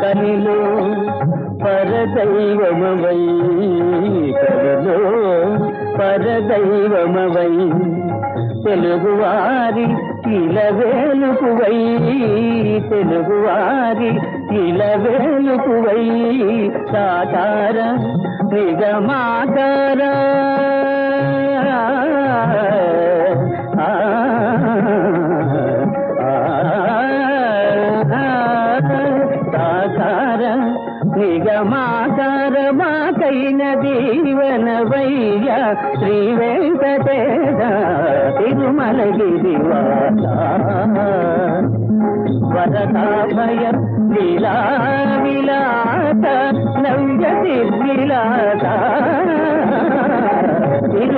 కలిలో పరదైవమవై కలిలో పరదైవమవై తెలుగువారి ఇలవేలుకువై తెలుగువారి ఇలవేలుకువై సాకార నిజమాకార సాకార నిగమాకార మాకైన దీవనవయ్య శ్రీ వెంకటేశ తిరుమలగిరివాస వరదాభయ లీలా విలాస నవ్య నిర్విలాస